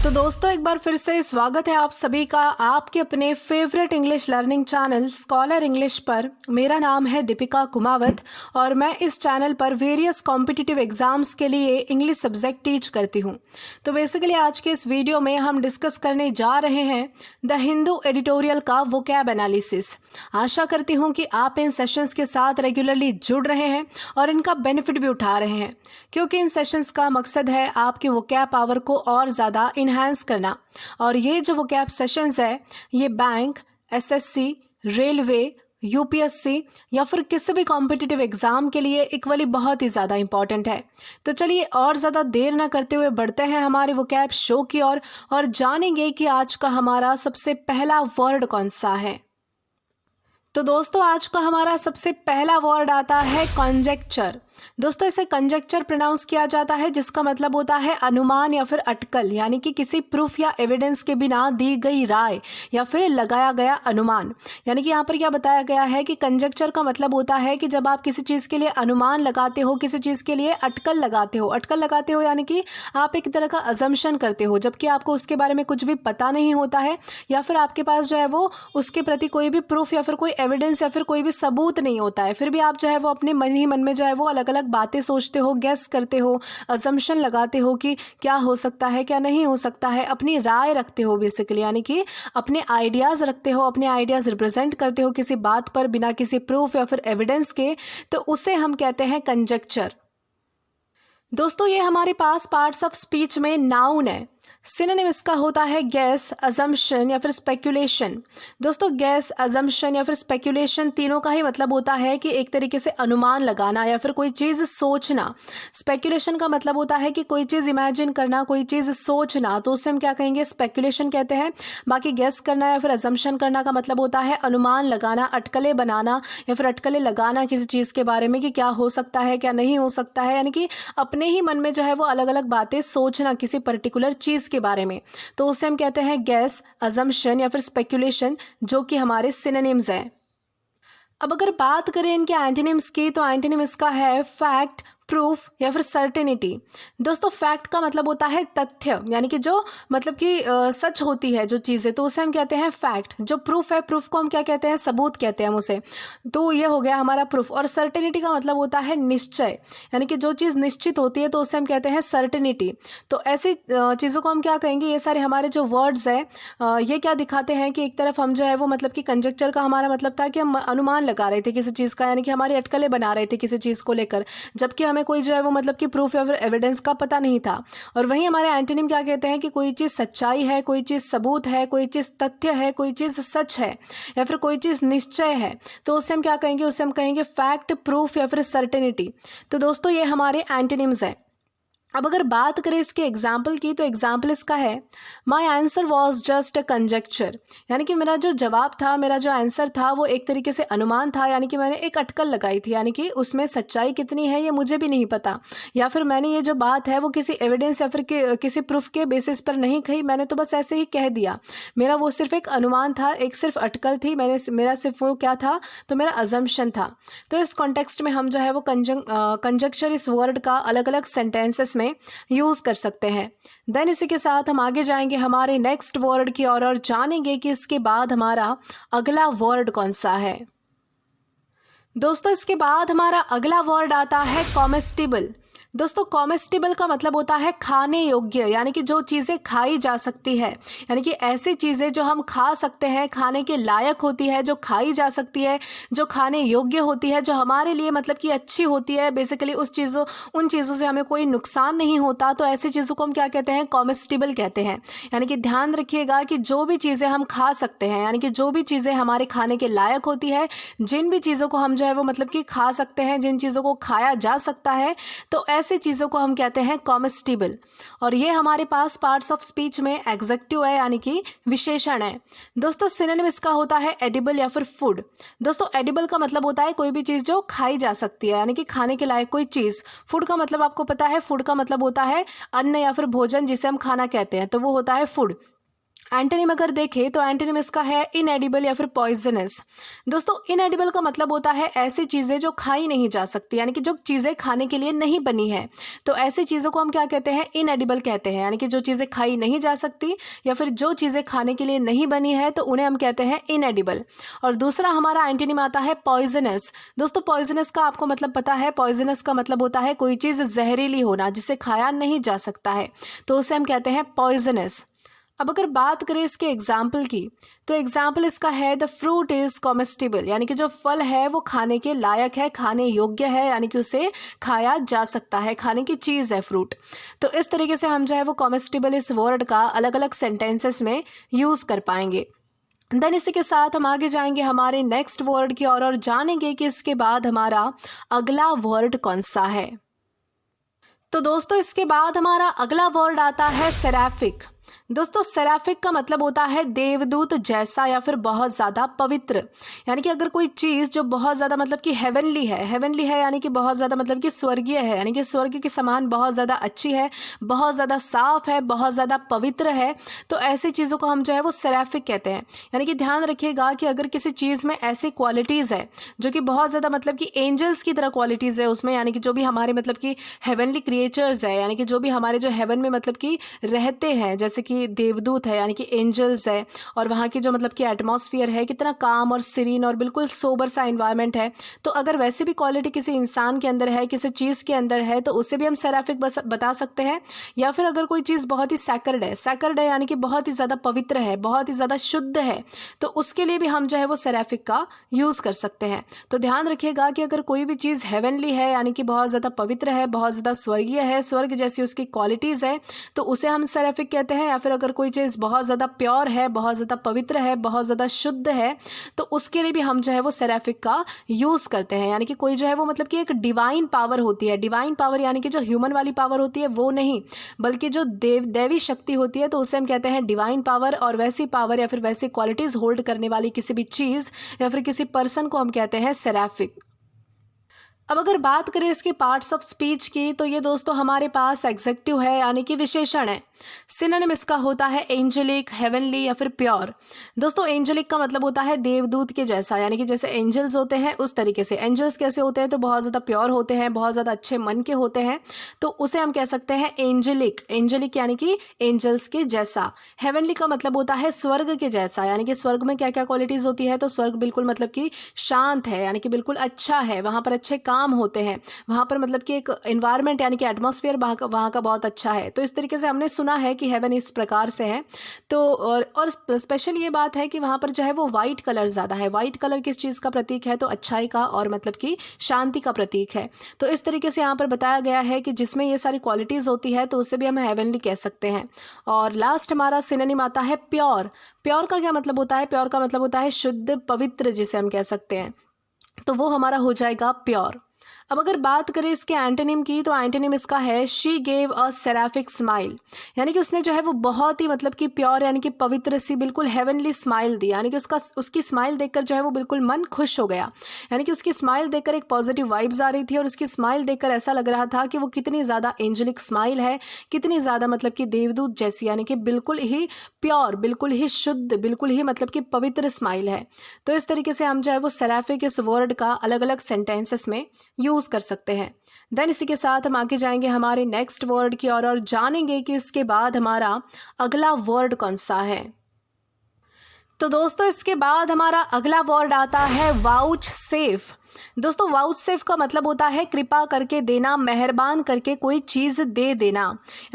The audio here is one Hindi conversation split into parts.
तो दोस्तों एक बार फिर से स्वागत है आप सभी का आपके अपने favourite English learning channel scholar English पर। मेरा नाम है दीपिका कुमावत और मैं इस चैनल पर वेरियस कॉम्पिटिटिव एग्जाम्स के लिए इंग्लिश सब्जेक्ट टीच करती हूं। तो बेसिकली आज के इस वीडियो में हम डिस्कस करने जा रहे हैं द हिंदू एडिटोरियल का वोकैब एनालिसिस। आशा करती हूँ कि आप इन सेशंस के साथ रेगुलरली जुड़ रहे हैं और इनका बेनिफिट भी उठा रहे हैं, क्योंकि इन सेशंस का मकसद है आपके वोकैब पावर को और ज़्यादा इन्हांस करना। और ये जो वोकैब सेशंस है ये बैंक, एसएससी, रेलवे, यूपीएससी या फिर किसी भी कॉम्पिटिटिव एग्जाम के लिए इक्वली बहुत ही ज़्यादा इंपॉर्टेंट है। तो चलिए और ज़्यादा देर ना करते हुए बढ़ते हैं हमारे वोकैब शो की ओर और जानेंगे कि आज का हमारा सबसे पहला वर्ड कौन सा है। तो दोस्तों आज का हमारा सबसे पहला वर्ड आता है कॉन्जेक्चर। दोस्तों इसे कंजेक्चर प्रोनाउंस किया जाता है, जिसका मतलब होता है अनुमान या फिर अटकल, यानी कि किसी प्रूफ या एविडेंस के बिना दी गई राय या फिर लगाया गया अनुमान। यानी कि यहाँ पर क्या बताया गया है कि कंजेक्चर का मतलब होता है कि जब आप किसी चीज़ के लिए अनुमान लगाते हो, किसी चीज़ के लिए अटकल लगाते हो। अटकल लगाते हो यानी कि आप एक तरह का अजम्पशन करते हो, जबकि आपको उसके बारे में कुछ भी पता नहीं होता है या फिर आपके पास जो है वो उसके प्रति कोई भी प्रूफ या फिर कोई एविडेंस या फिर कोई भी सबूत नहीं होता है। फिर भी आप जो है वो अपने मन ही मन में जो है वो अलग अलग बातें सोचते हो, गेस करते हो, अजम्पशन लगाते हो कि क्या हो सकता है क्या नहीं हो सकता है, अपनी राय रखते हो बेसिकली, यानी कि अपने आइडियाज़ रखते हो, अपने आइडियाज़ रिप्रेजेंट करते हो किसी बात पर बिना किसी प्रूफ या फिर एविडेंस के। तो उसे हम कहते हैं कंजेक्चर। दोस्तों ये हमारे पास पार्ट्स ऑफ स्पीच में नाउन है। सिनोनिम इसका होता है गैस, अजम्पशन या फिर स्पेक्यूलेशन। दोस्तों गैस, अजम्पशन या फिर स्पेक्यूलेशन तीनों का ही मतलब होता है कि एक तरीके से अनुमान लगाना या फिर कोई चीज़ सोचना। स्पेक्यूलेशन का मतलब होता है कि कोई चीज़ इमेजिन करना, कोई चीज़ सोचना, तो उससे हम क्या कहेंगे, स्पेक्यूलेशन कहते हैं। बाकी गैस करना या फिर अजम्पशन करना का मतलब होता है अनुमान लगाना, अटकलें बनाना या फिर अटकलें लगाना किसी चीज़ के बारे में कि क्या हो सकता है क्या नहीं हो सकता है, यानी कि अपने ही मन में जो है वो अलग अलग बातें सोचना किसी पर्टिकुलर चीज़ के बारे में। तो उसे हम कहते हैं गैस, अजम्पशन या फिर स्पेक्यूलेशन, जो कि हमारे सिनोनिम्स हैं। अब अगर बात करें इनके एंटोनिम्स की, तो एंटोनिम इसका है फैक्ट, प्रूफ या फिर सर्टेनिटी। दोस्तों फैक्ट का मतलब होता है तथ्य, यानी कि जो मतलब कि सच होती है जो चीज़ें, तो उसे हम कहते हैं फैक्ट। जो प्रूफ है, प्रूफ को हम क्या कहते हैं, सबूत कहते हैं हम उसे। तो ये हो गया हमारा प्रूफ। और सर्टेनिटी का मतलब होता है निश्चय, यानी कि जो चीज़ निश्चित होती है तो उसे हम कहते हैं सर्टेनिटी। तो ऐसी चीज़ों को हम क्या कहेंगे, ये सारे हमारे जो वर्ड्स हैं ये क्या दिखाते हैं कि एक तरफ हम जो है वो मतलब कि कंजेक्चर का हमारा मतलब था कि हम अनुमान लगा रहे थे किसी चीज़ का, यानी कि हमारी अटकलें बना रहे थे किसी चीज़ को लेकर, जबकि हमें कोई जो है वो मतलब कि प्रूफ या फिर एविडेंस का पता नहीं था। और वहीं हमारे एंटोनिम क्या कहते हैं कि कोई चीज़ सच्चाई है, कोई चीज़ सबूत है, कोई चीज़ तथ्य है, कोई चीज़ सच है या फिर कोई चीज़ निश्चय है, तो उससे हम क्या कहेंगे, उससे हम कहेंगे फैक्ट, प्रूफ या फिर सर्टेनिटी। तो दोस्तों ये हमारे एंटोनिम्स हैं। अब अगर बात करें इसके एग्जाम्पल की, तो एग्जाम्पल इसका है my answer was just a conjecture, यानी कि मेरा जो जवाब था, मेरा जो आंसर था वो एक तरीके से अनुमान था, यानी कि मैंने एक अटकल लगाई थी, यानी कि उसमें सच्चाई कितनी है ये मुझे भी नहीं पता, या फिर मैंने ये जो बात है वो किसी एविडेंस या फिर किसी प्रूफ के बेसिस पर नहीं कही, मैंने तो बस ऐसे ही कह दिया। मेरा वो सिर्फ एक अनुमान था, एक सिर्फ अटकल थी, मेरा सिर्फ वो क्या था, तो मेरा अजम्पशन था। तो इस कॉन्टेक्स्ट में हम जो है वो कंजक्चर इस वर्ड का अलग अलग सेंटेंसेस में यूज कर सकते हैं। देन इसी के साथ हम आगे जाएंगे हमारे नेक्स्ट वर्ड की ओर और जानेंगे कि इसके बाद हमारा अगला वर्ड कौन सा है। दोस्तों इसके बाद हमारा अगला वर्ड आता है कॉमेस्टिबल। दोस्तों कॉमेस्टिबल का मतलब होता है खाने योग्य, यानी कि जो चीज़ें खाई जा सकती है, यानी कि ऐसी चीज़ें जो हम खा सकते हैं, खाने के लायक होती है, जो खाई जा सकती है, जो खाने योग्य होती है, जो हमारे लिए मतलब कि अच्छी होती है, बेसिकली उन चीज़ों से हमें कोई नुकसान नहीं होता, तो ऐसी चीज़ों को हम क्या कहते हैं, कॉमेस्टिबल कहते हैं। यानी कि ध्यान रखिएगा कि जो भी चीज़ें हम खा सकते हैं, यानी कि जो भी चीज़ें हमारे खाने के लायक होती है, जिन भी चीज़ों को हम जो है वो मतलब कि खा सकते हैं, जिन चीज़ों को खाया जा सकता है, तो ऐसी चीज़ों को हम कहते हैं कॉमेस्टिबल। और ये हमारे पास पार्ट्स ऑफ स्पीच में एग्जेक्टिव है, यानी कि विशेषण है। दोस्तों सिनोनिम इसका होता है एडिबल या फिर फूड। दोस्तों एडिबल का मतलब होता है कोई भी चीज़ जो खाई जा सकती है, यानी कि खाने के लायक कोई चीज़। फूड का मतलब आपको पता है, फूड का मतलब होता है अन्न या फिर भोजन, जिसे हम खाना कहते हैं, तो वो होता है फूड। एंटोनिम अगर देखें तो एंटोनिम इसका है इनएडिबल या फिर पॉइजनस। दोस्तों इनएडिबल का मतलब होता है ऐसी चीज़ें जो खाई नहीं जा सकती, यानी कि जो चीज़ें खाने के लिए नहीं बनी है, तो ऐसी चीज़ों को हम क्या कहते हैं, इनएडिबल कहते हैं। यानी कि जो चीज़ें खाई नहीं जा सकती या फिर जो चीज़ें खाने के लिए नहीं बनी है तो उन्हें हम कहते हैं इनएडिबल। और दूसरा हमारा एंटोनिम आता है पॉइजनस। दोस्तों पॉइजनस का आपको मतलब पता है, पॉइजनस का मतलब होता है कोई चीज़ जहरीली होना जिसे खाया नहीं जा सकता है, तो उसे हम कहते हैं पॉइजनस। अब अगर बात करें इसके एग्जाम्पल की, तो एग्जाम्पल इसका है द फ्रूट इज़ कॉमेस्टिबल, यानी कि जो फल है वो खाने के लायक है, खाने योग्य है, यानी कि उसे खाया जा सकता है, खाने की चीज़ है फ्रूट। तो इस तरीके से हम जो है वो कॉमेस्टिबल इस वर्ड का अलग अलग सेंटेंसेस में यूज़ कर पाएंगे। देन इसी के साथ हम आगे जाएंगे हमारे नेक्स्ट वर्ड की और जानेंगे कि इसके बाद हमारा अगला वर्ड कौन सा है। तो दोस्तों इसके बाद हमारा अगला वर्ड आता है सेराफिक। दोस्तों सेराफिक का मतलब होता है देवदूत जैसा या फिर बहुत ज़्यादा पवित्र। यानी कि अगर कोई चीज़ जो बहुत ज़्यादा मतलब कि हेवनली है यानी कि बहुत ज़्यादा मतलब कि स्वर्गीय है, यानी कि स्वर्ग के समान बहुत ज़्यादा अच्छी है, बहुत ज़्यादा साफ है, बहुत ज़्यादा पवित्र है, तो ऐसी चीज़ों को हम जो है वो सेराफिक कहते हैं। यानी कि ध्यान रखिएगा कि अगर किसी चीज़ में ऐसी क्वालिटीज़ है जो कि बहुत ज़्यादा मतलब कि एंजल्स की तरह क्वालिटीज़ है उसमें, यानी कि जो भी हमारे मतलब कि हेवनली क्रिएचर्स है, यानी कि जो भी हमारे जो हेवन में मतलब कि रहते हैं, जैसे कि देवदूत है यानी कि एंजल्स है, और वहाँ की जो मतलब कि एटमॉस्फेयर है कितना काम और सीरीन और बिल्कुल सोबर सा इन्वायरमेंट है, तो अगर वैसे भी क्वालिटी किसी इंसान के अंदर है, किसी चीज़ के अंदर है, तो उसे भी हम सेराफिक बता सकते हैं। या फिर अगर कोई चीज़ बहुत ही सैक्रड है यानी कि बहुत ही ज़्यादा पवित्र है, बहुत ही ज़्यादा शुद्ध है, तो उसके लिए भी हम जो है वो सेराफिक का यूज़ कर सकते हैं। तो ध्यान रखिएगा कि अगर कोई भी चीज़ हेवनली है यानी कि बहुत ज़्यादा पवित्र है, बहुत ज़्यादा स्वर्गीय है, स्वर्ग जैसी उसकी क्वालिटीज़ है, तो उसे हम सेराफिक कहते हैं। या फिर अगर कोई चीज़ बहुत ज़्यादा प्योर है, बहुत ज़्यादा पवित्र है, बहुत ज़्यादा शुद्ध है, तो उसके लिए भी हम जो है वो सेराफिक का यूज़ करते हैं। यानी कि कोई जो है वो मतलब कि एक डिवाइन पावर होती है, डिवाइन पावर यानी कि जो ह्यूमन वाली पावर होती है वो नहीं, बल्कि जो दैवी शक्ति होती है, तो उसे हम कहते हैं डिवाइन पावर। और वैसी पावर या फिर वैसी क्वालिटीज़ होल्ड करने वाली किसी भी चीज़ या फिर किसी पर्सन को हम कहते हैं सेराफिक। अब अगर बात करें इसके पार्ट्स ऑफ स्पीच की, तो ये दोस्तों हमारे पास एग्जेक्टिव है यानी कि विशेषण है। सिनोनिम इसका होता है एंजेलिक, हेवनली या फिर प्योर। दोस्तों एंजेलिक का मतलब होता है देवदूत के जैसा, यानी कि जैसे एंजल्स होते हैं उस तरीके से। एंजल्स कैसे होते हैं, तो बहुत ज़्यादा प्योर होते हैं, बहुत ज़्यादा अच्छे मन के होते हैं, तो उसे हम कह सकते हैं एंजेलिक। एंजेलिक यानी कि एंजल्स के जैसा। हेवनली का मतलब होता है स्वर्ग के जैसा, यानी कि स्वर्ग में क्या क्या क्वालिटीज़ होती है, तो स्वर्ग बिल्कुल मतलब कि शांत है, यानी कि बिल्कुल अच्छा है, वहाँ पर अच्छे काम होते हैं, वहाँ पर मतलब कि एक एनवायरनमेंट यानी कि एटमॉस्फेयर वहाँ का बहुत अच्छा है। तो इस तरीके से हमने सुना है कि हेवन इस प्रकार से है। तो और स्पेशल ये बात है कि वहाँ पर जो है वो वाइट कलर ज़्यादा है। वाइट कलर किस चीज़ का प्रतीक है, तो अच्छाई का और मतलब कि शांति का प्रतीक है। तो इस तरीके से यहाँ पर बताया गया है कि जिसमें ये सारी क्वालिटीज़ होती है तो उसे भी हम हेवनली कह सकते हैं। और लास्ट हमारा सिनोनिम आता है प्योर। प्योर का क्या मतलब होता है, प्योर का मतलब होता है शुद्ध, पवित्र, जिसे हम कह सकते हैं, तो वो हमारा हो जाएगा प्योर। अब अगर बात करें इसके एंटोनिम की, तो एंटोनिम इसका है शी गेव अ सेराफिक स्माइल, यानी कि उसने जो है वो बहुत ही मतलब कि प्योर यानी कि पवित्र सी बिल्कुल हेवनली स्माइल दी, यानी कि उसकी स्माइल देखकर जो है वो बिल्कुल मन खुश हो गया। यानी कि उसकी स्माइल देखकर एक पॉजिटिव वाइब्स आ रही थी और उसकी स्माइल देखकर ऐसा लग रहा था कि वो कितनी ज़्यादा एंजेलिक स्माइल है, कितनी ज़्यादा मतलब कि देवदूत जैसी, यानी कि बिल्कुल ही प्योर, बिल्कुल ही शुद्ध, बिल्कुल ही मतलब कि पवित्र स्माइल है। तो इस तरीके से हम जो है वो सेराफिक इस वर्ड का अलग अलग सेंटेंसेस में यूज़ कर सकते हैं। देन इसी के साथ हम आगे जाएंगे हमारे नेक्स्ट वर्ड की और जानेंगे कि इसके बाद हमारा अगला वर्ड कौन सा है। तो दोस्तों इसके बाद हमारा अगला वर्ड आता है वाउच सेफ। दोस्तों वाउच सेफ का मतलब होता है कृपा करके देना, मेहरबान करके कोई चीज़ दे देना।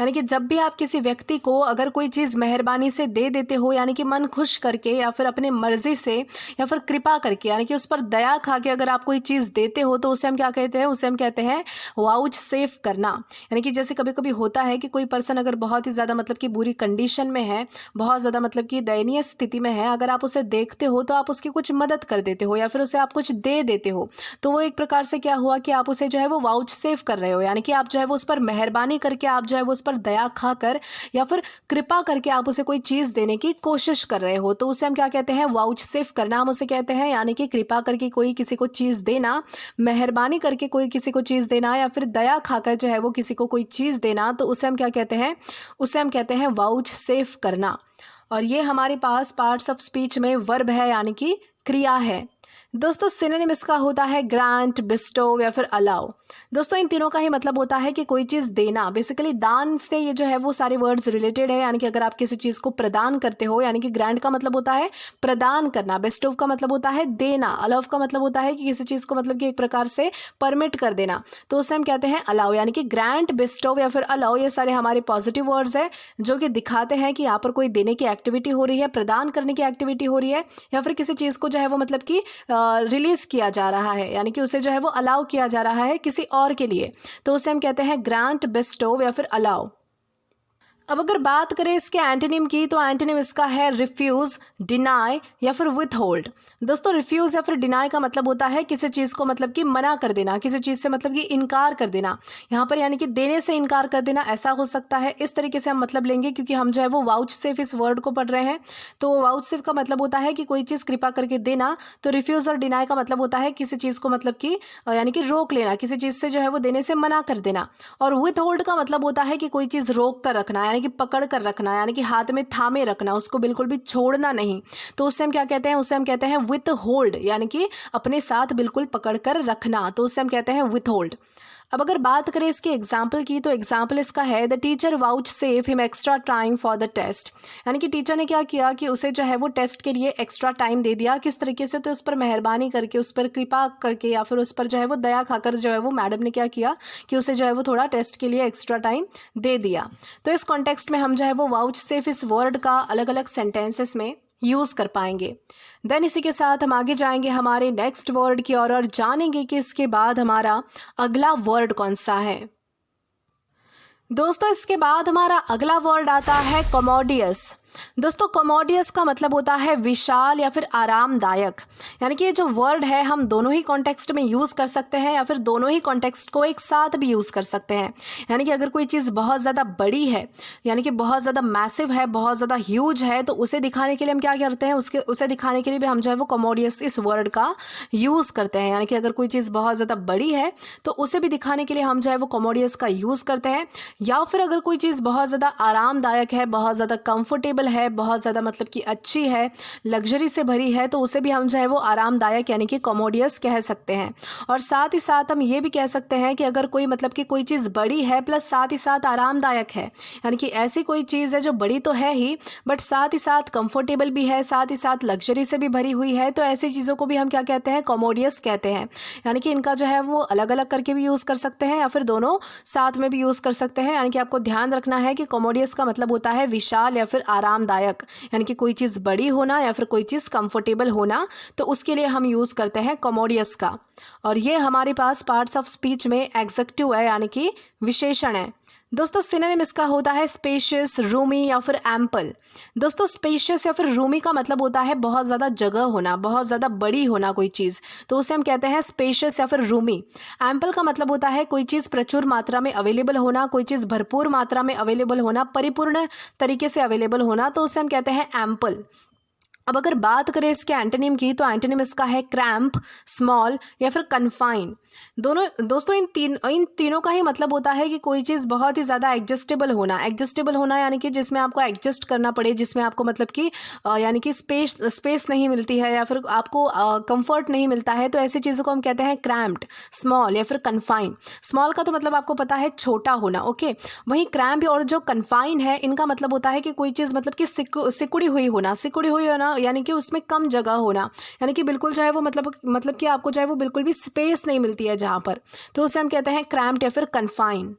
यानी कि जब भी आप किसी व्यक्ति को अगर कोई चीज़ मेहरबानी से दे देते हो, यानी कि मन खुश करके या फिर अपने मर्जी से या फिर कृपा करके, यानी कि उस पर दया खा के अगर आप कोई चीज़ देते हो, तो उसे हम क्या कहते हैं, उसे हम कहते हैं वाउच सेफ करना। यानी कि जैसे कभी कभी होता है कि कोई पर्सन अगर बहुत ही ज़्यादा मतलब कि बुरी कंडीशन में है, बहुत ज़्यादा मतलब कि दयनीय स्थिति में है, अगर आप उसे देखते हो तो आप उसकी कुछ मदद कर देते हो या फिर उसे आप कुछ दे देते हो, तो वो एक प्रकार से क्या हुआ कि आप उसे जो है वो वाउच सेव कर रहे हो। यानी कि आप जो है वो उस पर मेहरबानी करके, आप जो है वो उस पर दया खाकर या फिर कृपा करके आप उसे कोई चीज़ देने की कोशिश कर रहे हो, तो उसे हम क्या कहते हैं, वाउच सेव करना हम उसे कहते हैं। यानी कि कृपा करके कोई किसी को चीज़ देना, मेहरबानी करके कोई किसी को चीज़ देना या फिर दया खाकर जो है वो किसी को कोई चीज़ देना, तो उसे हम क्या कहते हैं, उसे हम कहते हैं वाउच सेव करना। और ये हमारे पास पार्ट्स ऑफ स्पीच में वर्ब है यानी कि क्रिया है। दोस्तों सिनोनिम इसका होता है ग्रांट, बिस्टो या फिर अलाउ। दोस्तों इन तीनों का ही मतलब होता है कि कोई चीज़ देना, बेसिकली दान से ये जो है वो सारे वर्ड्स रिलेटेड है, यानी कि अगर आप किसी चीज़ को प्रदान करते हो, यानी कि ग्रांट का मतलब होता है प्रदान करना, बिस्टो का मतलब होता है देना, अलाउ का मतलब होता है कि किसी चीज़ को मतलब कि एक प्रकार से परमिट कर देना, तो उसे हम कहते हैं अलाउ। यानी कि ग्रांट, बिस्टो या फिर अलाउ ये सारे हमारे पॉजिटिव वर्ड्स हैं जो कि दिखाते हैं कि यहाँ पर कोई देने की एक्टिविटी हो रही है, प्रदान करने की एक्टिविटी हो रही है, या फिर किसी चीज़ को जो है वो मतलब कि रिलीज किया जा रहा है, यानी कि उसे जो है वो अलाउ किया जा रहा है किसी और के लिए, तो उसे हम कहते हैं ग्रांट, बिस्टो या फिर अलाउ। अब अगर बात करें इसके एंटोनिम की, तो एंटोनिम इसका है रिफ्यूज़, डिनाई या फिर विथ होल्ड। दोस्तों रिफ्यूज़ या फिर डिनाई का मतलब होता है किसी चीज़ को मतलब कि मना कर देना, किसी चीज़ से मतलब कि इनकार कर देना, यहाँ पर यानी कि देने से इनकार कर देना ऐसा हो सकता है। इस तरीके से हम मतलब लेंगे, क्योंकि हम जो है वो वाउचसेफ इस वर्ड को पढ़ रहे हैं, तो वाउचसेफ का मतलब होता है कि कोई चीज़ कृपा करके देना, तो रिफ्यूज़ और डिनाई का मतलब होता है किसी चीज़ को मतलब कि यानी कि रोक लेना, किसी चीज़ से जो है वो देने से मना कर देना। और विथ होल्ड का मतलब होता है कि कोई चीज़ रोक कर रखना, यानी कि पकड़ कर रखना, यानी कि हाथ में थामे रखना, उसको बिल्कुल भी छोड़ना नहीं, तो उससे हम क्या कहते हैं, उससे हम कहते हैं विथ होल्ड, यानी कि अपने साथ बिल्कुल पकड़ कर रखना, तो उससे हम कहते हैं विथ होल्ड। अब अगर बात करें इसके एग्जाम्पल की, तो एग्जाम्पल इसका है the teacher vouchsafe him extra time for the test. यानी कि टीचर ने क्या किया कि उसे जो है वो टेस्ट के लिए एक्स्ट्रा टाइम दे दिया। किस तरीके से, तो उस पर मेहरबानी करके, उस पर कृपा करके, या फिर उस पर जो है वो दया खाकर जो है वो मैडम ने क्या किया कि उसे जो है वो थोड़ा टेस्ट के लिए एक्स्ट्रा टाइम दे दिया। तो इस कॉन्टेक्स्ट में हम जो है वो वाउच सेफ इस वर्ड का अलग अलग सेंटेंसेस में यूज़ कर पाएंगे। देन इसी के साथ हम आगे जाएंगे हमारे नेक्स्ट वर्ड की ओर और जानेंगे कि इसके बाद हमारा अगला वर्ड कौन सा है। दोस्तों इसके बाद हमारा अगला वर्ड आता है कमोडियस। दोस्तों कमोडियस का मतलब होता है विशाल या फिर आरामदायक। यानी कि ये जो वर्ड है हम दोनों ही कॉन्टेक्स्ट में यूज़ कर सकते हैं, या फिर दोनों ही कॉन्टेक्स्ट को एक साथ भी यूज़ कर सकते हैं। यानी कि अगर कोई चीज़ बहुत ज़्यादा बड़ी है, यानी कि बहुत ज़्यादा मैसिव है, बहुत ज़्यादा ह्यूज है, तो उसे दिखाने के लिए हम क्या करते हैं, उसे दिखाने के लिए भी हम जो है वो कमोडियस इस वर्ड का यूज़ करते हैं। यानी कि अगर कोई चीज़ बहुत ज़्यादा बड़ी है तो उसे भी दिखाने के लिए हम जो है वो कमोडियस का यूज़ करते हैं। या फिर अगर कोई चीज़ बहुत ज़्यादा आरामदायक है, बहुत ज़्यादा कंफर्टेबल है, बहुत ज़्यादा मतलब कि अच्छी है, लग्जरी से भरी है, तो उसे भी हम जो है वो आरामदायक यानी कि कमोडियस कह सकते हैं। और साथ ही साथ हम ये भी कह सकते हैं कि अगर कोई मतलब कि कोई चीज़ बड़ी है प्लस साथ ही साथ आरामदायक है, यानी कि ऐसी कोई चीज़ है जो बड़ी तो है ही बट साथ ही साथ कंफर्टेबल भी है, साथ ही साथ लग्जरी से भी भरी हुई है, तो ऐसी चीज़ों को भी हम क्या कहते हैं, कमोडियस कहते हैं। यानी कि इनका जो है वो अलग अलग करके भी यूज़ कर सकते हैं या फिर दोनों साथ में भी यूज़ कर सकते हैं। यानी कि आपको ध्यान रखना है कि कमोडियस का मतलब होता है विशाल या फिर आरामदायक, यानी कि कोई चीज़ बड़ी होना या फिर कोई चीज़ कंफर्टेबल होना, तो उसके लिए हम यूज़ करते हैं कमोडियस का। और ये हमारे पास पार्ट्स ऑफ स्पीच में एग्जेक्टिव है, यानी कि विशेषण है। दोस्तों सिनोनिम इसका होता है स्पेशियस, रूमी या फिर एम्पल। दोस्तों स्पेशियस या फिर रूमी का मतलब होता है बहुत ज़्यादा जगह होना, बहुत ज़्यादा बड़ी होना कोई चीज़, तो उसे हम कहते हैं स्पेशियस या फिर रूमी। एम्पल का मतलब होता है कोई चीज़ प्रचुर मात्रा में अवेलेबल होना, कोई चीज़ भरपूर मात्रा में अवेलेबल होना, परिपूर्ण तरीके से अवेलेबल होना, तो उसे हम कहते हैं एम्पल। अब अगर बात करें इसके एंटोनिम की, तो एंटोनिम इसका है क्रैम्प, स्मॉल या फिर कन्फाइन। दोस्तों इन तीनों का ही मतलब होता है कि कोई चीज़ बहुत ही ज़्यादा एडजस्टेबल होना यानी कि जिसमें आपको एडजस्ट करना पड़े, जिसमें आपको मतलब कि यानी कि स्पेस नहीं मिलती है या फिर आपको कंफर्ट नहीं मिलता है, तो ऐसी चीज़ों को हम कहते हैं क्रैम्प्ड, स्मॉल या फिर कन्फाइन। स्मॉल का तो मतलब आपको पता है छोटा होना, ओके। वहीं क्रैम्प और जो कन्फाइन है इनका मतलब होता है कि कोई चीज़ मतलब कि सिकुड़ी हुई होना, यानी कि उसमें कम जगह होना, यानी कि बिल्कुल जो है वो मतलब कि आपको जो है वो बिल्कुल भी स्पेस नहीं मिलती है जहाँ पर, तो उसे हम कहते हैं क्रैम्प्ड या फिर कन्फाइन।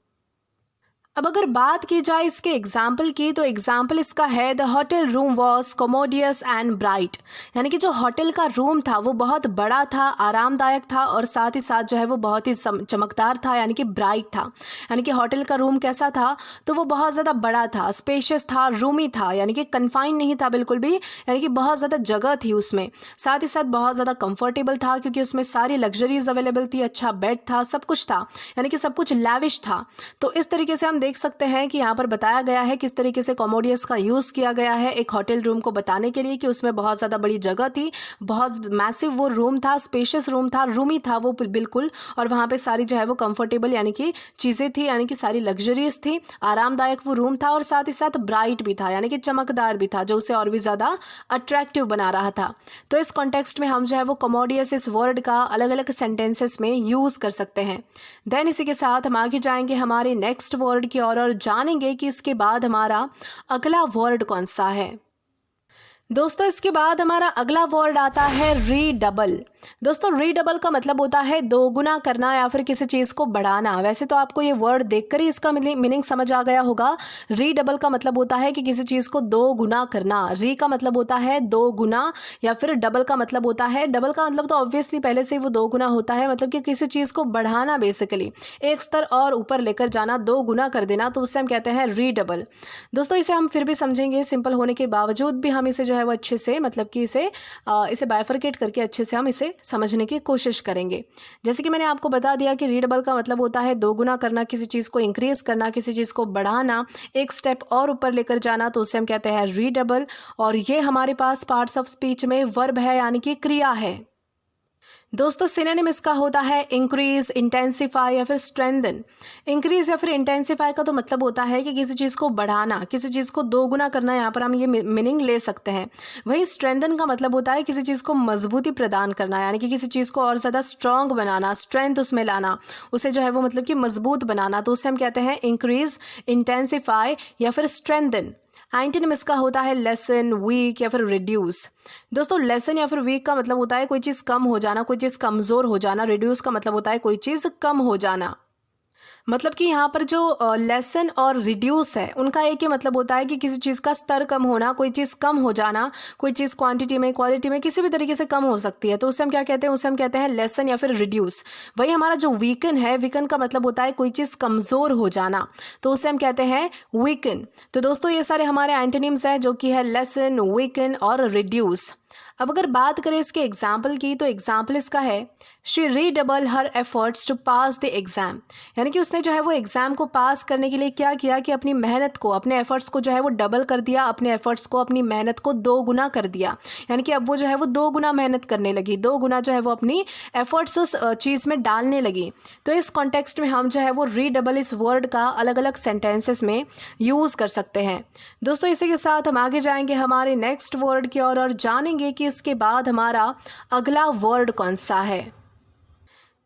अब अगर बात की जाए इसके एग्जाम्पल की, तो एग्जाम्पल इसका है the hotel room was commodious and bright. यानी कि जो होटल का रूम था वो बहुत बड़ा था, आरामदायक था और साथ ही साथ जो है वो बहुत ही चमकदार था, यानी कि ब्राइट था। यानी कि होटल का रूम कैसा था, तो वो बहुत ज़्यादा बड़ा था, स्पेशियस था, रूमी था, यानी कि कन्फाइन नहीं था बिल्कुल भी, यानी कि बहुत ज़्यादा जगह थी उसमें, साथ ही साथ बहुत ज़्यादा कंफर्टेबल था क्योंकि उसमें सारी लग्जरीज अवेलेबल थी, अच्छा बेड था, सब कुछ था, यानी कि सब कुछ लैविश था। तो इस तरीके से हम देख सकते हैं कि यहाँ पर बताया गया है किस तरीके से कॉमोडियस का यूज़ किया गया है एक होटल रूम को बताने के लिए कि उसमें बहुत ज़्यादा बड़ी जगह थी, बहुत मैसिव वो रूम था, स्पेशियस रूम था, रूमी था वो बिल्कुल, और वहाँ पे सारी जो है वो कंफर्टेबल यानी कि चीज़ें थी, यानी कि सारी लग्जरीज थी, आरामदायक वो रूम था और साथ ही साथ ब्राइट भी था यानी कि चमकदार भी था, जो उसे और भी ज़्यादा अट्रैक्टिव बना रहा था। तो इस कॉन्टेक्स्ट में हम जो है वो कॉमोडियस इस वर्ड का अलग अलग सेंटेंसेस में यूज़ कर सकते हैं। देन इसी के साथ हम आगे जाएंगे हमारे नेक्स्ट वर्ड की ओर और जानेंगे कि इसके बाद हमारा अगला वर्ड कौन सा है। दोस्तों इसके बाद हमारा अगला वर्ड आता है रीडबल। दोस्तों रीडबल का मतलब होता है दोगुना करना या फिर किसी चीज़ को बढ़ाना। वैसे तो आपको ये वर्ड देखकर ही इसका मीनिंग समझ आ गया होगा। रीडबल का मतलब होता है कि किसी चीज़ को दो गुना करना। री का मतलब होता है दो गुना, या फिर डबल का मतलब होता है, डबल का मतलब तो ऑब्वियसली पहले से ही वो दो गुना होता है, मतलब कि किसी चीज़ को बढ़ाना, बेसिकली एक स्तर और ऊपर लेकर जाना, दो गुना कर देना, तो उससे हम कहते हैं रीडबल। दोस्तों इसे हम फिर भी समझेंगे, सिंपल होने के बावजूद भी हम इसे जो है वो अच्छे से, मतलब कि इसे बाइफरकेट करके अच्छे से हम इसे समझने की कोशिश करेंगे। जैसे कि मैंने आपको बता दिया कि रीडबल का मतलब होता है दोगुना करना, किसी चीज़ को इंक्रीज करना, किसी चीज़ को बढ़ाना, एक स्टेप और ऊपर लेकर जाना, तो उसे हम कहते हैं रीडबल। और ये हमारे पास पार्ट्स ऑफ स्पीच में वर्ब है यानी कि क्रिया है। दोस्तों सिनोनिम इसका होता है इंक्रीज, इंटेंसिफाई या फिर स्ट्रेंथन। इंक्रीज या फिर इंटेंसिफाई का तो मतलब होता है कि किसी चीज़ को बढ़ाना, किसी चीज़ को दोगुना करना, यहाँ पर हम ये मीनिंग ले सकते हैं। वहीं स्ट्रेंथन का मतलब होता है किसी चीज़ को मजबूती प्रदान करना, यानी कि किसी चीज़ को और ज़्यादा स्ट्रांग बनाना, स्ट्रेंथ उसमें लाना, उसे जो है वो मतलब कि मजबूत बनाना, तो उससे हम कहते हैं इंक्रीज, इंटेंसिफाई या फिर स्ट्रेंथन। एंटोनिम इसका होता है लेसन, वीक या फिर रिड्यूस। दोस्तों लेसन या फिर वीक का मतलब होता है कोई चीज़ कम हो जाना, कोई चीज़ कमज़ोर हो जाना। रिड्यूस का मतलब होता है कोई चीज़ कम हो जाना। मतलब कि यहाँ पर जो लेसन और रिड्यूस है उनका एक ही मतलब होता है कि किसी चीज़ का स्तर कम होना, कोई चीज़ कम हो जाना, कोई चीज़ क्वांटिटी में, क्वालिटी में, किसी भी तरीके से कम हो सकती है, तो उससे हम क्या कहते हैं, उसे हम कहते हैं लेसन या फिर रिड्यूस। वही हमारा जो वीकन है, वीकन का मतलब होता है कोई चीज़ कमज़ोर हो जाना, तो उसे हम कहते हैं वीकन। तो दोस्तों ये सारे हमारे एंटोनिम्स हैं जो कि है लेसन, वीकन और रिड्यूस। अब अगर बात करें इसके एग्जाम्पल की, तो एग्जाम्पल इसका है she redoubled her efforts to pass the exam. यानी कि उसने जो है वो एग्ज़ाम को पास करने के लिए क्या किया कि अपनी मेहनत को, अपने एफर्ट्स को जो है वो डबल कर दिया, अपने एफर्ट्स को, अपनी मेहनत को दो गुना कर दिया। यानी कि अब वो जो है वो दो गुना मेहनत करने लगी, दो गुना जो है वो अपनी एफर्ट्स उस चीज़ में डालने लगी। तो इस कॉन्टेक्स्ट में हम जो है वो रीडबल इस वर्ड का अलग अलग सेंटेंसेस में यूज़ कर सकते हैं। दोस्तों इसी के साथ हम आगे जाएंगे हमारे नेक्स्ट वर्ड की ओर और जानेंगे कि इसके बाद हमारा अगला वर्ड कौन सा है।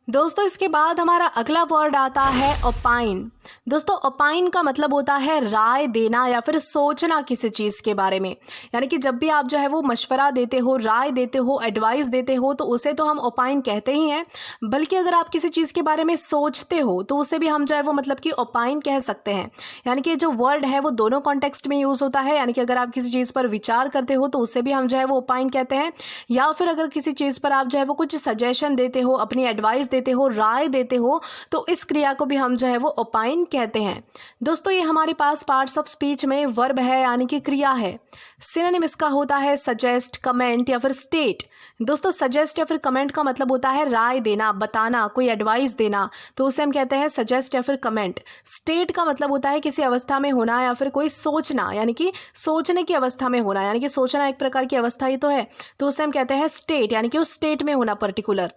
दोस्तों इसके बाद हमारा अगला वर्ड आता है ओपाइन। दोस्तों ओपाइन का मतलब होता है राय देना या फिर सोचना किसी चीज़ के बारे में। यानी कि जब भी आप जो है वो मशवरा देते हो, राय देते हो, एडवाइस देते हो, तो उसे तो हम ओपाइन कहते ही हैं, बल्कि अगर आप किसी चीज़ के बारे में सोचते हो तो उसे भी हम जो है वो मतलब कि ओपाइन कह सकते हैं। यानी कि जो वर्ड है वो दोनों कॉन्टेक्स्ट में यूज़ होता है। यानी कि अगर आप किसी चीज़ पर विचार करते हो तो उसे भी हम जो है वो ओपाइन कहते हैं, या फिर अगर किसी चीज़ पर आप जो है वो कुछ सजेशन देते हो, अपनी एडवाइस देते हो, राय देते हो, तो इस क्रिया को भी हम जो है वो ओपाइन कहते हैं। दोस्तों ये हमारे पास पार्ट्स ऑफ स्पीच में वर्ब है यानी कि क्रिया है। सिनोनिम इसका होता है सजेस्ट, कमेंट या फिर स्टेट। दोस्तों सजेस्ट या फिर कमेंट का मतलब होता है राय देना, बताना, कोई एडवाइस देना, तो उसे हम कहते हैं सजेस्ट या फिर कमेंट। स्टेट का मतलब होता है किसी अवस्था में होना या फिर कोई सोचना, यानी कि सोचने की अवस्था में होना, यानी कि सोचना एक प्रकार की अवस्था ही तो है, तो उसे हम कहते हैं स्टेट, यानी कि उस स्टेट में होना पर्टिकुलर।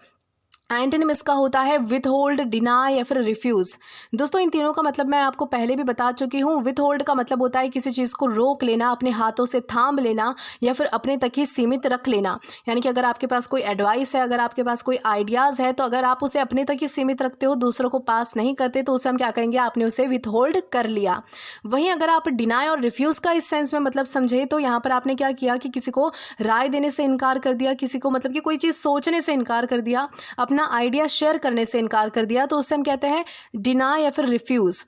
एंटोनिम इसका होता है विथ होल्ड, डिनाई या फिर रिफ्यूज़। दोस्तों इन तीनों का मतलब मैं आपको पहले भी बता चुकी हूँ। विथ होल्ड का मतलब होता है किसी चीज़ को रोक लेना, अपने हाथों से थाम लेना या फिर अपने तक ही सीमित रख लेना। यानी कि अगर आपके पास कोई एडवाइस है, अगर आपके पास कोई आइडियाज़ है, तो अगर आप उसे अपने तक ही सीमित रखते हो, दूसरों को पास नहीं करते, तो उसे हम क्या कहेंगे, आपने उसे विथ होल्ड कर लिया। वहीं अगर आप डिनाई और रिफ्यूज़ का इस सेंस में मतलब समझे, तो यहाँ पर आपने क्या किया कि किसी को राय देने से इनकार कर दिया, किसी को मतलब कि कोई चीज़ सोचने से इनकार कर दिया, अपना आइडिया शेयर करने से इनकार कर दिया, तो उससे हम कहते हैं डिनाई या फिर रिफ्यूज।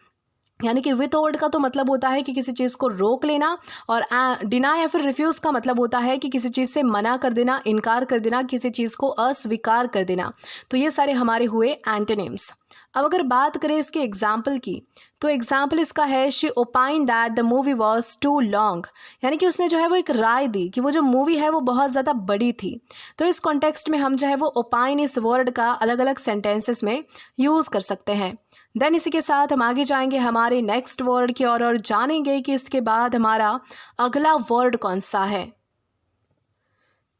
यानी कि विथ होल्ड का तो मतलब होता है कि किसी चीज़ को रोक लेना, और डिनाई या फिर रिफ्यूज़ का मतलब होता है कि किसी चीज़ से मना कर देना, इनकार कर देना, किसी चीज़ को अस्वीकार कर देना। तो ये सारे हमारे हुए एंटोनिम्स। अब अगर बात करें इसके एग्जाम्पल की, तो एग्जाम्पल इसका है she opine that the movie was too long. यानी कि उसने जो है वो एक राय दी कि वो जो मूवी है वो बहुत ज़्यादा बड़ी थी। तो इस कॉन्टेक्स्ट में हम जो है वो ओपाइन इस वर्ड का अलग अलग सेंटेंसेस में यूज़ कर सकते हैं। देन इसी के साथ हम आगे जाएंगे हमारे नेक्स्ट वर्ड की ओर और जानेंगे कि इसके बाद हमारा अगला वर्ड कौन सा है।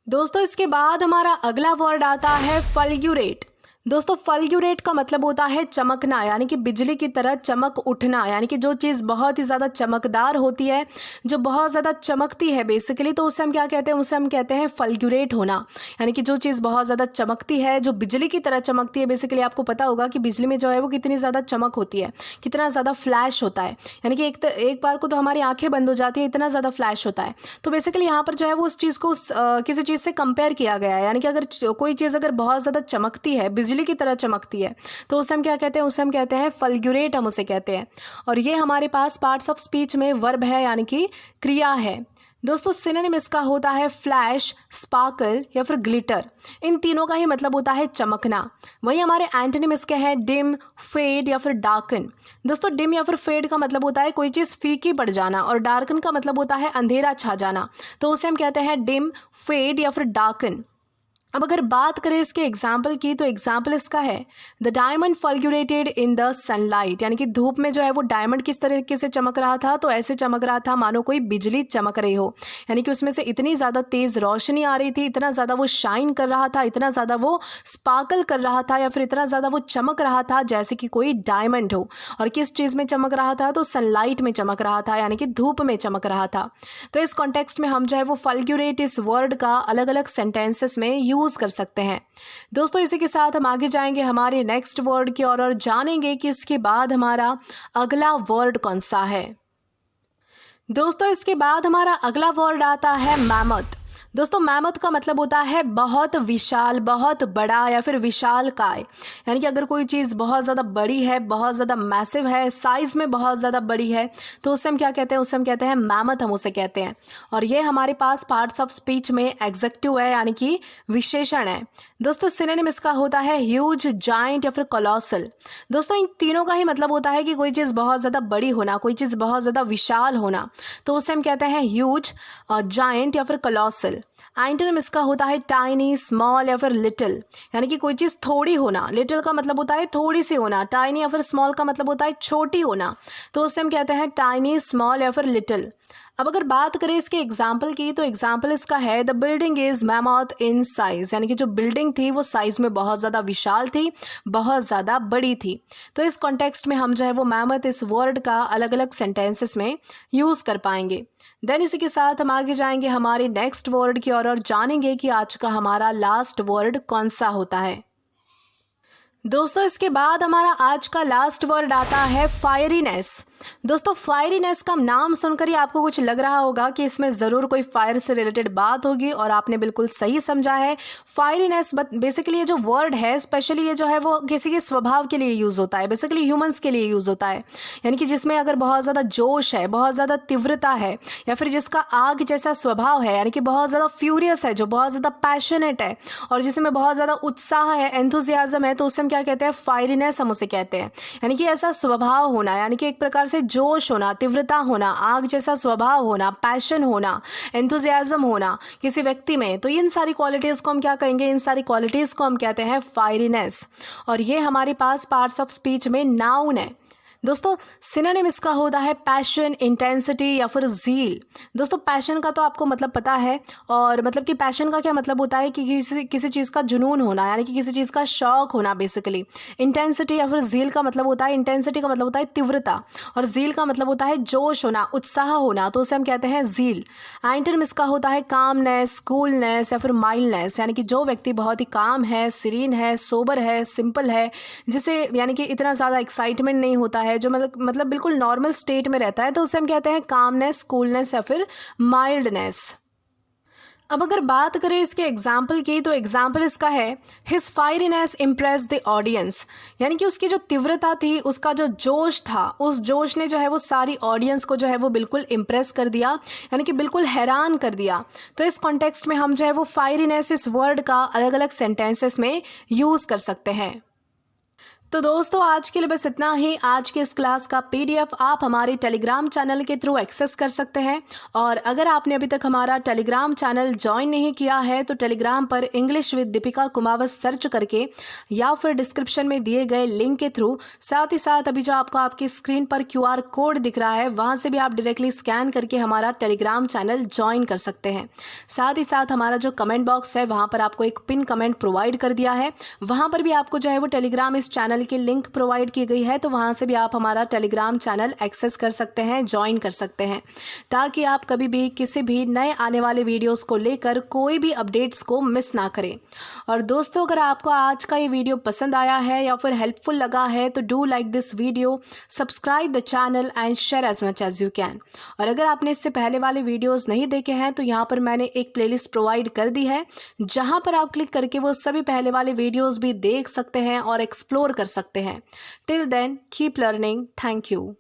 दोस्तों इसके बाद हमारा अगला वर्ड आता है फल्गुरेट। दोस्तों फल्गुरेट का मतलब होता है चमकना, यानी कि बिजली की तरह चमक उठना, यानी कि जो चीज़ बहुत ही ज़्यादा चमकदार होती है, जो बहुत ज़्यादा चमकती है बेसिकली, तो उसे हम क्या कहते हैं, उसे हम कहते हैं फल्गुरेट होना। यानी कि जो चीज़ बहुत ज़्यादा चमकती है, जो बिजली की तरह चमकती है, बेसिकली आपको पता होगा कि बिजली में जो है वो कितनी ज़्यादा चमक होती है, कितना ज़्यादा फ्लैश होता है, यानी कि एक बार को तो हमारी आंखें बंद हो जाती है, इतना ज़्यादा फ्लैश होता है। तो बेसिकली यहाँ पर जो है वो उस चीज़ को किसी चीज़ से कंपेयर किया गया है, यानी कि अगर कोई चीज़ अगर बहुत ज़्यादा चमकती है, बिजली की तरह चमकती है, तो उसे हम क्या कहते हैं, उसे हम कहते हैं फल्गुरेट, हम उसे कहते हैं। और ये हमारे पास पार्ट्स ऑफ स्पीच में वर्ब है, यानी कि क्रिया है। दोस्तों सिनोनिम इसका होता है फ्लैश, स्पार्कल या फिर ग्लिटर। इन तीनों का ही मतलब होता है चमकना। वही हमारे एंटोनिम इसके हैं डिम, फेड या फिर डार्कन। दोस्तों डिम या फिर फेड का मतलब होता है कोई चीज़ फीकी पड़ जाना, और डार्कन का मतलब होता है अंधेरा छा जाना, तो उसे हम कहते हैं डिम, फेड या फिर डार्कन। अब अगर बात करें इसके एग्जाम्पल की, तो एग्जाम्पल इसका है the diamond fulgurated in the sunlight, यानी कि धूप में जो है वो डायमंड किस तरीके से चमक रहा था, तो ऐसे चमक रहा था मानो कोई बिजली चमक रही हो, यानी कि उसमें से इतनी ज़्यादा तेज़ रोशनी आ रही थी, इतना ज़्यादा वो शाइन कर रहा था, इतना ज़्यादा वो स्पार्कल कर रहा था, या फिर इतना ज़्यादा वो चमक रहा था जैसे कि कोई डायमंड हो। और किस चीज़ में चमक रहा था, तो सनलाइट में चमक रहा था, यानी कि धूप में चमक रहा था। तो इस कॉन्टेक्स्ट में हम जो है वो फल्गुरेट इस वर्ड का अलग अलग सेंटेंसेस में यूज़ कर सकते हैं। दोस्तों इसी के साथ हम आगे जाएंगे हमारे नेक्स्ट वर्ड की ओर और जानेंगे कि इसके बाद हमारा अगला वर्ड कौन सा है। दोस्तों इसके बाद हमारा अगला वर्ड आता है मैमथ। दोस्तों मैमथ का मतलब होता है बहुत विशाल, बहुत बड़ा या फिर विशालकाय, यानी कि अगर कोई चीज़ बहुत ज़्यादा बड़ी है, बहुत ज़्यादा मैसिव है, साइज़ में बहुत ज़्यादा बड़ी है, तो उसे हम क्या कहते हैं, उसे हम कहते हैं मैमथ, हम उसे कहते हैं। और ये हमारे पास पार्ट्स ऑफ स्पीच में एग्जेक्टिव है, यानी कि विशेषण है। दोस्तों सिनोनिम इसका होता है ह्यूज, जायंट या फिर कोलोसल। दोस्तों इन तीनों का ही मतलब होता है कि कोई चीज़ बहुत ज़्यादा बड़ी होना, कोई चीज़ बहुत ज़्यादा विशाल होना, तो उसे हम कहते हैं ह्यूज, जायंट या फिर कोलोसल। एंटोनिम इसका होता है टाइनी, स्मॉल या फिर लिटिल, यानी कि कोई चीज़ थोड़ी होना। लिटिल का मतलब होता है थोड़ी सी होना, टाइनी या फिर स्मॉल का मतलब होता है छोटी होना, तो उसे हम कहते हैं टाइनी, स्मॉल या फिर लिटिल। अब अगर बात करें इसके एग्जाम्पल की, तो एग्जाम्पल इसका है the building is mammoth in size, यानी कि जो बिल्डिंग थी वो साइज में बहुत ज़्यादा विशाल थी, बहुत ज़्यादा बड़ी थी। तो इस कॉन्टेक्स्ट में हम जो है वो मैमथ इस वर्ड का अलग अलग सेंटेंसेस में यूज़ कर पाएंगे। देन इसी के साथ हम आगे जाएंगे हमारे नेक्स्ट वर्ड की ओर और जानेंगे कि आज का हमारा लास्ट वर्ड कौन सा होता है। दोस्तों इसके बाद हमारा आज का लास्ट वर्ड आता है फायरीनेस। दोस्तों फायरीनेस का नाम सुनकर ही आपको कुछ लग रहा होगा कि इसमें ज़रूर कोई फायर से रिलेटेड बात होगी, और आपने बिल्कुल सही समझा है। फायरीनेस बेसिकली ये जो वर्ड है, स्पेशली ये जो है वो किसी के स्वभाव के लिए यूज़ होता है, बेसिकली ह्यूमंस के लिए यूज़ होता है, यानी कि जिसमें अगर बहुत ज़्यादा जोश है, बहुत ज़्यादा तीव्रता है, या फिर जिसका आग जैसा स्वभाव है, यानी कि बहुत ज़्यादा फ्यूरियस है, जो बहुत ज़्यादा पैशनेट है, और जिसमें बहुत ज़्यादा उत्साह है, एंथुजियाज्म है, तो उससे हम क्या कहते हैं, फायरीनेस हम उसे कहते हैं। यानी कि ऐसा स्वभाव होना, यानी कि एक प्रकार से जोश होना, तीव्रता होना, आग जैसा स्वभाव होना, पैशन होना, एंथुजियाज्म होना किसी व्यक्ति में, तो इन सारी क्वालिटीज़ को हम क्या कहेंगे, इन सारी क्वालिटीज़ को हम कहते हैं फायरीनेस। और ये हमारे पास पार्ट्स ऑफ स्पीच में नाउन है। दोस्तों सिनोनिम इसका होता है पैशन, इंटेंसिटी या फिर ज़ील। दोस्तों पैशन का तो आपको मतलब पता है, और मतलब कि पैशन का क्या मतलब होता है कि किसी चीज़ का जुनून होना, यानी कि किसी चीज़ का शौक होना बेसिकली। इंटेंसिटी या फिर ज़ील का मतलब होता है, इंटेंसिटी का मतलब होता है तीव्रता, और ज़ील का मतलब होता है जोश होना, उत्साह होना, तो उसे हम कहते हैं ज़ील। एंटोनिम इसका होता है कामनेस, कूलनेस या फिर माइल्डनेस, यानी कि जो व्यक्ति बहुत ही काम है, सीरीन है, सोबर है, सिंपल है, जिसे यानी कि इतना ज़्यादा एक्साइटमेंट नहीं होता है, जो मतलब बिल्कुल नॉर्मल स्टेट में रहता है, तो उसे हम कहते हैं कामनेस, कूलनेस या फिर माइल्डनेस। अब अगर बात करें इसके एग्जाम्पल की, तो एग्जाम्पल इसका है हिज फायरीनेस इम्प्रेस द ऑडियंस, यानी कि उसकी जो तीव्रता थी, उसका जो जोश था, उस जोश ने जो है वो सारी ऑडियंस को जो है वो बिल्कुल इम्प्रेस कर दिया, यानी कि बिल्कुल हैरान कर दिया। तो इस कॉन्टेक्स्ट में हम जो है वो फायरीनेस इस वर्ड का अलग अलग सेंटेंसेस में यूज़ कर सकते हैं। तो दोस्तों आज के लिए बस इतना ही। आज के इस क्लास का पीडीएफ आप हमारे टेलीग्राम चैनल के थ्रू एक्सेस कर सकते हैं। और अगर आपने अभी तक हमारा टेलीग्राम चैनल ज्वाइन नहीं किया है तो टेलीग्राम पर English with Deepika Kumawat search करके या फिर डिस्क्रिप्शन में दिए गए लिंक के थ्रू, साथ ही साथ अभी जो आपको आपकी स्क्रीन पर QR कोड दिख रहा है वहाँ से भी आप डायरेक्टली स्कैन करके हमारा टेलीग्राम चैनल ज्वाइन कर सकते हैं। साथ ही साथ हमारा जो कमेंट बॉक्स है वहाँ पर आपको एक पिन कमेंट प्रोवाइड कर दिया है, वहाँ पर भी आपको जो है वो टेलीग्राम इस चैनल की लिंक प्रोवाइड की गई है, तो वहां से भी आप हमारा टेलीग्राम चैनल एक्सेस कर सकते हैं, ज्वाइन कर सकते हैं, ताकि आप कभी भी किसी भी नए आने वाले वीडियोस को लेकर कोई भी अपडेट्स को मिस ना करें। और दोस्तों अगर आपको आज का ये वीडियो पसंद आया है या फिर हेल्पफुल लगा है तो do like this video, subscribe the channel and share as much as you can. और अगर आपने इससे पहले वाले वीडियोस नहीं देखे हैं तो यहाँ पर मैंने एक प्लेलिस्ट प्रोवाइड कर दी है, जहाँ पर आप क्लिक करके वो सभी पहले वाले वीडियोस भी देख सकते हैं और एक्सप्लोर कर सकते हैं। Till then keep learning. Thank you.